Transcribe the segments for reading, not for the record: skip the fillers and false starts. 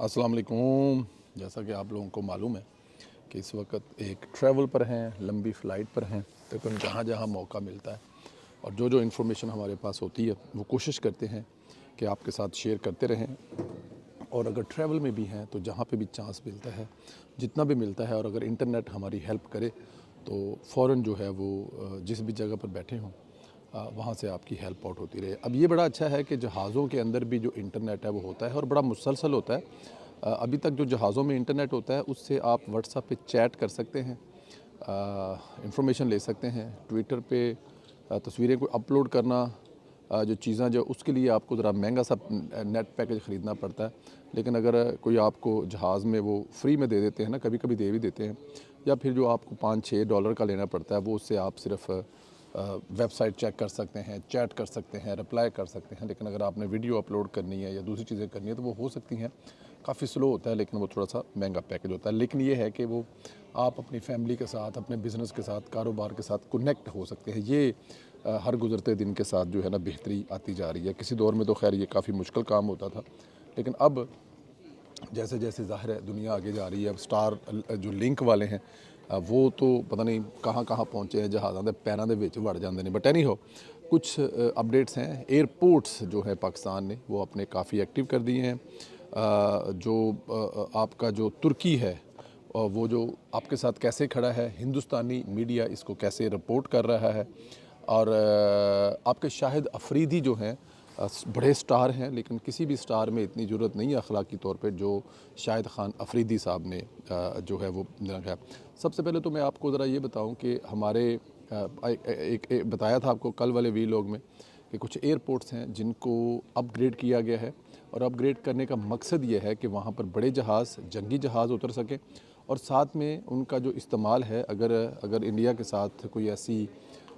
अस्सलाम वालेकुम। जैसा कि आप लोगों को मालूम है कि इस वक्त एक ट्रैवल पर हैं, लंबी फ़्लाइट पर हैं, तकरीबन जहाँ जहाँ मौका मिलता है और जो जो इन्फॉर्मेशन हमारे पास होती है वो कोशिश करते हैं कि आपके साथ शेयर करते रहें। और अगर ट्रैवल में भी हैं तो जहाँ पे भी चांस मिलता है, जितना भी मिलता है, और अगर इंटरनेट हमारी हेल्प करे तो फ़ौरन जो है वो जिस भी जगह पर बैठे हों वहाँ से आपकी हेल्प आउट होती रहे। अब ये बड़ा अच्छा है कि जहाज़ों के अंदर भी जो इंटरनेट है वो होता है और बड़ा मुसलसल होता है। अभी तक जो जहाज़ों में इंटरनेट होता है उससे आप व्हाट्सएप पे चैट कर सकते हैं, इंफॉर्मेशन ले सकते हैं। ट्विटर पे तस्वीरें को अपलोड करना, जो चीज़ें जो उसके लिए आपको ज़रा महंगा सा नेट पैकेज ख़रीदना पड़ता है। लेकिन अगर कोई आपको जहाज़ में वो फ्री में दे देते हैं ना, कभी कभी दे भी देते हैं, या फिर जो आपको $5-6 का लेना पड़ता है वो उससे आप सिर्फ वेबसाइट चेक कर सकते हैं, चैट कर सकते हैं, रिप्लाई कर सकते हैं। लेकिन अगर आपने वीडियो अपलोड करनी है या दूसरी चीज़ें करनी है तो वो हो सकती हैं। काफ़ी स्लो होता है लेकिन वो थोड़ा सा महंगा पैकेज होता है। लेकिन ये है कि वो आप अपनी फैमिली के साथ, अपने बिज़नेस के साथ, कारोबार के साथ कनेक्ट हो सकते हैं। ये हर गुज़रते दिन के साथ जो है ना बेहतरी आती जा रही है। किसी दौर में तो खैर ये काफ़ी मुश्किल काम होता था, लेकिन अब जैसे जैसे ज़ाहिर है दुनिया आगे जा रही है। अब स्टार जो लिंक वाले हैं वो तो पता नहीं कहाँ कहाँ पहुँचे हैं, जहाज़ों के पैरों के विच वड़ जाते हैं। बट एनी हो, कुछ अपडेट्स हैं। एयरपोर्ट्स जो है पाकिस्तान ने वो अपने काफ़ी एक्टिव कर दिए हैं। जो आपका जो तुर्की है वो जो आपके साथ कैसे खड़ा है, हिंदुस्तानी मीडिया इसको कैसे रिपोर्ट कर रहा है। और आपके शाहिद अफरीदी जो हैं बड़े स्टार हैं, लेकिन किसी भी स्टार में इतनी ज़रूरत नहीं है अखलाकी तौर पे जो शाहिद खान अफरीदी साहब ने जो है वो रखा है। सबसे पहले तो मैं आपको ज़रा ये बताऊं कि हमारे एक बताया था आपको कल वाले वीलॉग में कि कुछ एयरपोर्ट्स हैं जिनको अपग्रेड किया गया है। और अपग्रेड करने का मकसद ये है कि वहाँ पर बड़े जहाज़, जंगी जहाज़ उतर सकें, और साथ में उनका जो इस्तेमाल है, अगर अगर इंडिया के साथ कोई ऐसी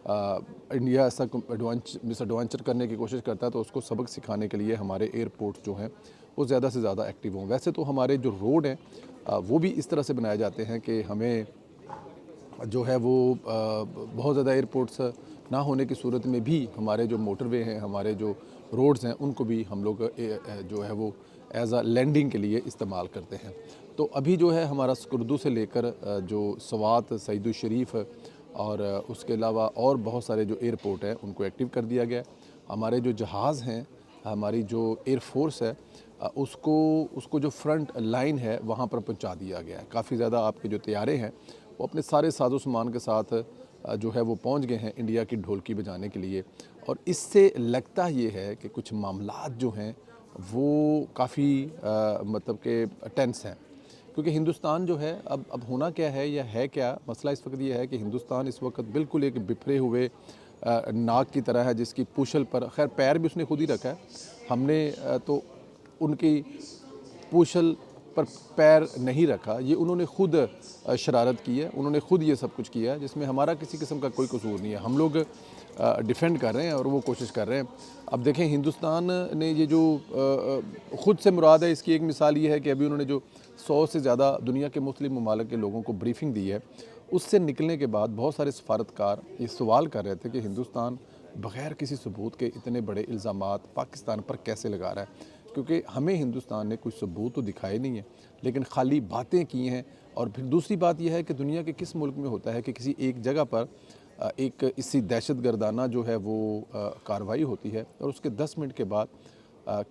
इंडिया ऐसा मिसएडवेंचर करने की कोशिश करता है तो उसको सबक सिखाने के लिए हमारे एयरपोर्ट जो हैं वो ज़्यादा से ज़्यादा एक्टिव हों। वैसे तो हमारे जो रोड हैं वो भी इस तरह से बनाए जाते हैं कि हमें जो है वो बहुत ज़्यादा एयरपोर्ट्स ना होने की सूरत में भी हमारे जो मोटरवे हैं, हमारे जो रोड्स हैं, उनको भी हम लोग जो है वो एज़ अ लैंडिंग के लिए इस्तेमाल करते हैं। तो अभी जो है हमारा स्कुर्दू से लेकर जो सवात, सईदुल शरीफ और उसके अलावा और बहुत सारे जो एयरपोर्ट हैं उनको एक्टिव कर दिया गया। हमारे जो जहाज़ हैं, हमारी जो एयर फोर्स है उसको उसको जो फ्रंट लाइन है वहाँ पर पहुँचा दिया गया है। काफ़ी ज़्यादा आपके जो तैयारे हैं वो अपने सारे साजो सामान के साथ जो है वो पहुंच गए हैं इंडिया की ढोलकी बजाने के लिए। और इससे लगता ये है कि कुछ मामलात जो हैं वो काफ़ी मतलब के टेंस हैं, क्योंकि हिंदुस्तान जो है अब होना क्या है या है क्या मसला इस वक्त ये है कि हिंदुस्तान इस वक्त बिल्कुल एक बिखरे हुए नाग की तरह है जिसकी पूछल पर, खैर पैर भी उसने खुद ही रखा है। हमने तो उनकी पूछल पर पैर नहीं रखा, ये उन्होंने खुद शरारत की है, उन्होंने खुद ये सब कुछ किया है जिसमें हमारा किसी किस्म का कोई कसूर नहीं है। हम लोग डिफेंड कर रहे हैं और वो कोशिश कर रहे हैं। अब देखें हिंदुस्तान ने ये जो ख़ुद से मुराद है, इसकी एक मिसाल ये है कि अभी उन्होंने जो 100 से ज़्यादा दुनिया के मुस्लिम ममालिक के लोगों को ब्रीफिंग दी है, उससे निकलने के बाद बहुत सारे सफारतकार ये सवाल कर रहे थे कि हिंदुस्तान बग़ैर किसी सबूत के इतने बड़े इल्ज़ामात पाकिस्तान पर कैसे लगा रहा है, क्योंकि हमें हिंदुस्तान ने कुछ सबूत तो दिखाए नहीं है लेकिन खाली बातें की हैं। और फिर दूसरी बात यह है कि दुनिया के किस मुल्क में होता है कि किसी एक जगह पर एक इसी दहशत गर्दाना जो है वो कार्रवाई होती है और उसके 10 मिनट के बाद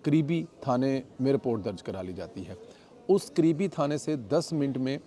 करीबी थाने में रिपोर्ट दर्ज करा ली जाती है। उस करीबी थाने से 10 मिनट में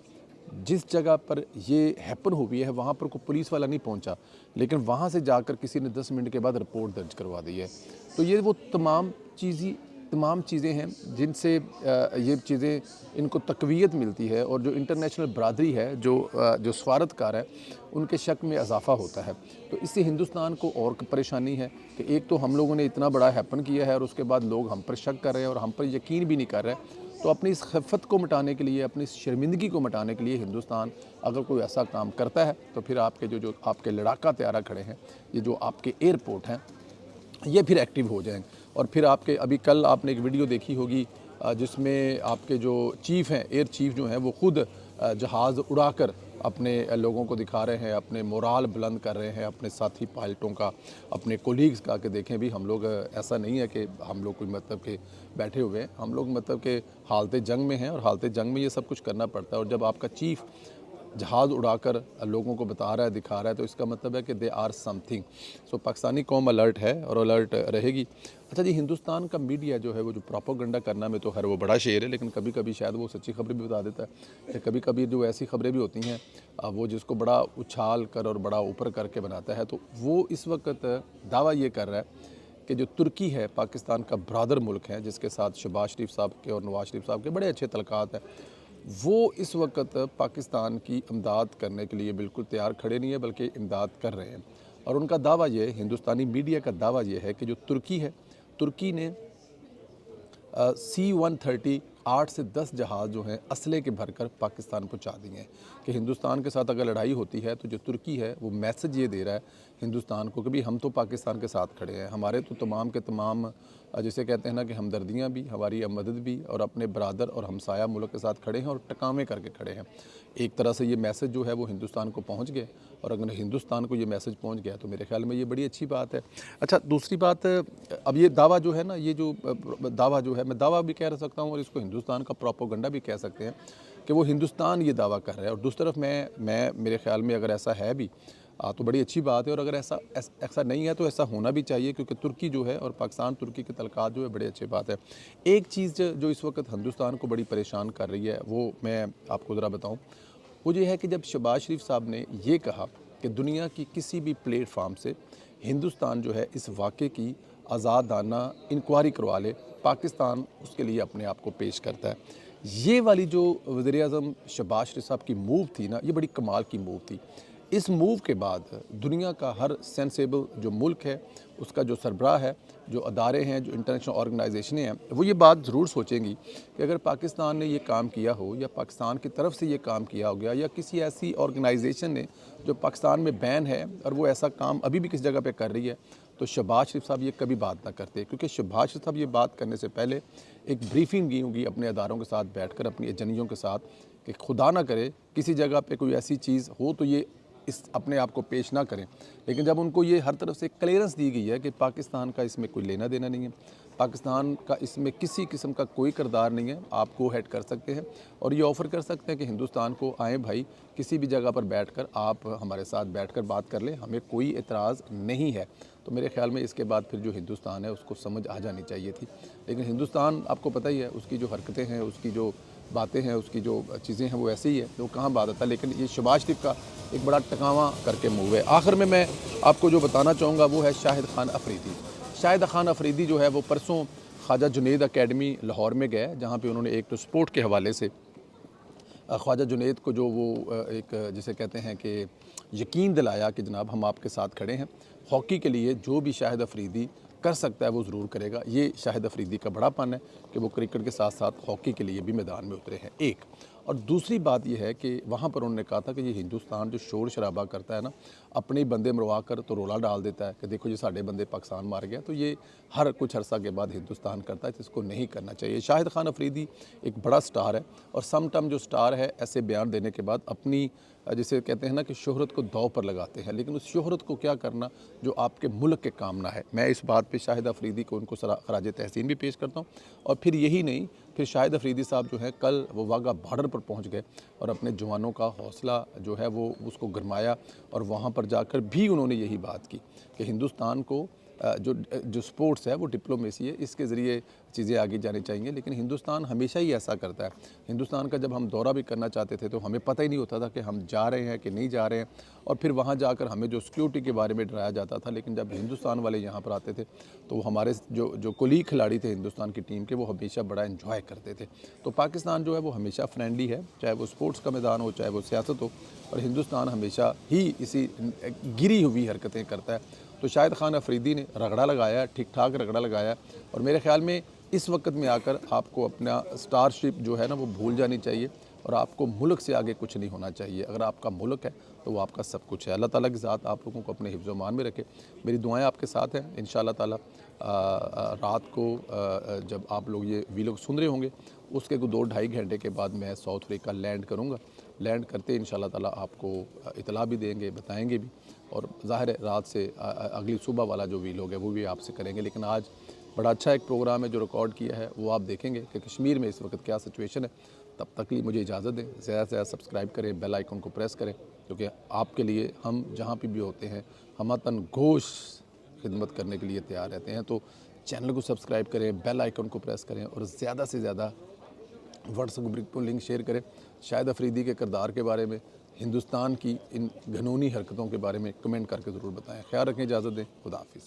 जिस जगह पर ये हैपन हुई है वहाँ पर कोई पुलिस वाला नहीं पहुँचा, लेकिन वहाँ से जाकर किसी ने 10 मिनट के बाद रिपोर्ट दर्ज करवा दी है। तो ये वो तमाम चीज़ें हैं जिनसे ये चीज़ें इनको तक़वियत मिलती है और जो इंटरनेशनल बरादरी है, जो सफारतकार है, उनके शक में इजाफ़ा होता है। तो इससे हिंदुस्तान को और परेशानी है कि एक तो हम लोगों ने इतना बड़ा हैपन किया है और उसके बाद लोग हम पर शक कर रहे हैं और हम पर यकीन भी नहीं कर रहे हैं। तो अपनी इस खिफ़त को मिटाने के लिए, अपनी इस शर्मिंदगी को मिटाने के लिए हिंदुस्तान अगर कोई ऐसा काम करता है तो फिर आपके जो आपके लड़ाका तैयारा खड़े हैं, ये जो आपके एयरपोर्ट हैं, ये फिर एक्टिव हो जाएँ। और फिर आपके अभी कल आपने एक वीडियो देखी होगी जिसमें आपके जो चीफ़ हैं, एयर चीफ़ जो हैं वो खुद जहाज़ उड़ाकर अपने लोगों को दिखा रहे हैं, अपने मोराल बुलंद कर रहे हैं, अपने साथी पायलटों का, अपने कोलीग्स का, कि देखें भी हम लोग ऐसा नहीं है कि हम लोग कोई मतलब के बैठे हुए हैं, हम लोग मतलब के हालत जंग में हैं और हालत जंग में ये सब कुछ करना पड़ता है। और जब आपका चीफ़ जहाज़ उड़ाकर लोगों को बता रहा है, दिखा रहा है, तो इसका मतलब है कि दे आर समथिंग। सो पाकिस्तानी कौम अलर्ट है और अलर्ट रहेगी। अच्छा जी, हिंदुस्तान का मीडिया जो है वो जो प्रोपेगेंडा करना में तो खैर वो बड़ा शेर है, लेकिन कभी कभी शायद वो सच्ची खबरें भी बता देता है, या कभी कभी जो ऐसी खबरें भी होती हैं वो जिसको बड़ा उछाल कर और बड़ा ऊपर करके बनाता है। तो वो इस वक्त दावा ये कर रहा है कि जो तुर्की है, पाकिस्तान का ब्रादर मुल्क है, जिसके साथ शहबाज शरीफ साहब के और नवाज शरीफ साहब के बड़े अच्छे तल्लुकात हैं, वो इस वक्त पाकिस्तान की इमदाद करने के लिए बिल्कुल तैयार खड़े नहीं है, बल्कि इमदाद कर रहे हैं। और उनका दावा ये, हिंदुस्तानी मीडिया का दावा ये है कि जो तुर्की है, तुर्की ने C-130 8 से 10 जहाज़ जो हैं असले के भरकर पाकिस्तान पहुंचा दिए हैं, कि हिंदुस्तान के साथ अगर लड़ाई होती है तो जो तुर्की है वो मैसेज ये दे रहा है हिंदुस्तान को कि भाई हम तो पाकिस्तान के साथ खड़े हैं, हमारे तो तमाम के तमाम जिसे कहते हैं ना कि हमदर्दियाँ भी, हमारी मदद भी, और अपने बरादर और हमसाया मुल्क के साथ खड़े हैं और टकामे करके खड़े हैं। एक तरह से ये मैसेज जो है वो हिंदुस्तान को पहुँच गया, और अगर हिंदुस्तान को ये मैसेज पहुँच गया तो मेरे ख्याल में ये बड़ी अच्छी बात है। अच्छा, दूसरी बात, अब ये दावा जो है ना, ये जो दावा जो है, मैं दावा भी कह सकता हूँ और इसको हिंदुस्तान का प्रोपेगेंडा भी कह सकते हैं, कि वो हिंदुस्तान ये दावा कर रहा है। और दूसरी तरफ मैं मेरे ख्याल में अगर ऐसा है भी तो बड़ी अच्छी बात है, और अगर ऐसा नहीं है तो ऐसा होना भी चाहिए, क्योंकि तुर्की जो है और पाकिस्तान तुर्की के तल्लुकात जो है बड़ी अच्छी बात है। एक चीज़ जो इस वक्त हिंदुस्तान को बड़ी परेशान कर रही है वो मैं आपको ज़रा बताऊँ, वो ये है कि जब शहबाज शरीफ साहब ने ये कहा कि दुनिया की किसी भी प्लेटफार्म से हिंदुस्तान जो है इस वाक़े की आज़ादाना इंक्वायरी करवा ले, पाकिस्तान उसके लिए अपने आप को पेश करता है। ये वाली जो वज़ीर-ए-आज़म शहबाज शरीफ साहब की मूव थी ना, ये बड़ी कमाल की मूव थी। इस मूव के बाद दुनिया का हर सेंसेबल जो मुल्क है, उसका जो सरबराह है, जो अदारे हैं, जो इंटरनेशनल ऑर्गेनाइजेशनें हैं, वो ये बात ज़रूर सोचेंगी कि अगर पाकिस्तान ने ये काम किया हो, या पाकिस्तान की तरफ से ये काम किया हो गया, या किसी ऐसी ऑर्गेनाइजेशन ने जो पाकिस्तान में बैन है और वो ऐसा काम अभी भी किसी जगह पे कर रही है, तो शहबाज शरीफ साहब ये कभी बात ना करते, क्योंकि शहबाज शरीफ साहब ये बात करने से पहले एक ब्रीफिंग की होगी अपने अदारों के साथ बैठकर, अपनी एजेंसियों के साथ, कि खुदा ना करे किसी जगह पे कोई ऐसी चीज़ हो तो ये इस अपने आप को पेश ना करें। लेकिन जब उनको ये हर तरफ से क्लियरेंस दी गई है कि पाकिस्तान का इसमें कोई लेना देना नहीं है, पाकिस्तान का इसमें किसी किस्म का कोई किरदार नहीं है, आप गो हेड कर सकते हैं और ये ऑफ़र कर सकते हैं कि हिंदुस्तान को आएँ भाई, किसी भी जगह पर बैठकर आप हमारे साथ बैठकर बात कर लें, हमें कोई एतराज़ नहीं है। तो मेरे ख्याल में इसके बाद फिर जो हिंदुस्तान है उसको समझ आ जानी चाहिए थी। लेकिन हिंदुस्तान आपको पता ही है, उसकी जो हरकतें हैं, उसकी जो बातें हैं, उसकी जो चीज़ें हैं वो ऐसे ही है, तो कहाँ बात आता है। लेकिन ये शहबाज शरीफ का एक बड़ा टकावा करके मूव है। आखिर में मैं आपको जो बताना चाहूँगा वो है शाहिद खान अफरीदी। शाहिद खान अफरीदी जो है वो परसों ख्वाजा जुनैद अकेडमी लाहौर में गए, जहाँ पे उन्होंने एक तो स्पोर्ट के हवाले से ख्वाजा जुनैद को जो वो एक जिसे कहते हैं कि यकीन दिलाया कि जनाब हम आपके साथ खड़े हैं, हॉकी के लिए जो भी शाहिद अफरीदी कर सकता है वो ज़रूर करेगा। ये शाहिद अफरीदी का बड़ापन है कि वो क्रिकेट के साथ साथ हॉकी के लिए भी मैदान में उतरे हैं, एक। और दूसरी बात यह है कि वहाँ पर उन्होंने कहा था कि ये हिंदुस्तान जो शोर शराबा करता है ना, अपने ही बंदे मरवा कर तो रोला डाल देता है कि देखो जी साढ़े बंदे पाकिस्तान मार गया, तो ये हर कुछ अरसा के बाद हिंदुस्तान करता है, तो इसको नहीं करना चाहिए। शाहिद खान अफरीदी एक बड़ा स्टार है, और सम टाइम जो स्टार है ऐसे बयान देने के बाद अपनी जिसे कहते हैं ना कि शोहरत को दाव पर लगाते हैं, लेकिन उस शोहरत को क्या करना जो आपके मुल्क के काम ना है। मैं इस बात पे शाहिद अफरीदी को उनको खराज तहसीन भी पेश करता हूँ। और फिर यही नहीं, फिर शाहिद अफरीदी साहब जो है कल वो वाघा बॉर्डर पर पहुँच गए और अपने जवानों का हौसला जो है वो उसको गरमाया, और वहाँ पर जाकर भी उन्होंने यही बात की कि हिंदुस्तान को जो स्पोर्ट्स है वो डिप्लोमेसी है, इसके ज़रिए चीज़ें आगे जानी चाहिए। लेकिन हिंदुस्तान हमेशा ही ऐसा करता है। हिंदुस्तान का जब हम दौरा भी करना चाहते थे तो हमें पता ही नहीं होता था कि हम जा रहे हैं कि नहीं जा रहे हैं, और फिर वहाँ जाकर हमें जो सिक्योरिटी के बारे में डराया जाता था। लेकिन जब हिंदुस्तान वाले यहाँ पर आते थे तो हमारे जो कोलीग खिलाड़ी थे हिंदुस्तान की टीम के, वो हमेशा बड़ा इन्जॉय करते थे। तो पाकिस्तान जो है वो हमेशा फ्रेंडली है, चाहे वो स्पोर्ट्स का मैदान हो, चाहे वो सियासत हो, और हिंदुस्तान हमेशा ही इसी गिरी हुई हरकतें करता है। तो शाहिद खान अफरीदी ने रगड़ा लगाया, ठीक ठाक रगड़ा लगाया, और मेरे ख्याल में इस वक्त में आकर आपको अपना स्टारशिप जो है ना वो भूल जानी चाहिए, और आपको मुल्क से आगे कुछ नहीं होना चाहिए। अगर आपका मुल्क है तो वो आपका सब कुछ है। अल्लाह ताला की ज़ात आप लोगों को अपने हिफ्ज़ मान में रखे। मेरी दुआएं आपके साथ हैं। इंशाअल्लाह ताला रात को जब आप लोग ये वीलॉग सुन रहे होंगे उसके को 2-2.5 घंटे के बाद मैं साउथ अफ्रीका लैंड करूँगा, लैंड करते ही इंशाल्लाह ताला आपको इतला भी देंगे, बताएंगे भी। और ज़ाहिर है रात से अगली सुबह वाला जो वीलॉग है वो भी आपसे करेंगे। लेकिन आज बड़ा अच्छा एक प्रोग्राम है जो रिकॉर्ड किया है, वो आप देखेंगे कि कश्मीर में इस वक्त क्या सिचुएशन है। तब तक के लिए मुझे इजाज़त दें। ज़्यादा से ज़्यादा सब्सक्राइब करें, बेल आइकन को प्रेस करें, क्योंकि आपके लिए हम जहाँ पे भी होते हैं हम तन गोश खिदमत करने के लिए तैयार रहते हैं। तो चैनल को सब्सक्राइब करें, बेल आइकन को प्रेस करें और ज़्यादा से ज़्यादा व्हाट्सएप ग्रुप को लिंक शेयर करें। शाहिद अफरीदी के किरदार के बारे में, हिंदुस्तान की इन घनूनी हरकतों के बारे में कमेंट करके ज़रूर बताएं। ख्याल रखें, इजाज़त दें, खुदा हाफिज़।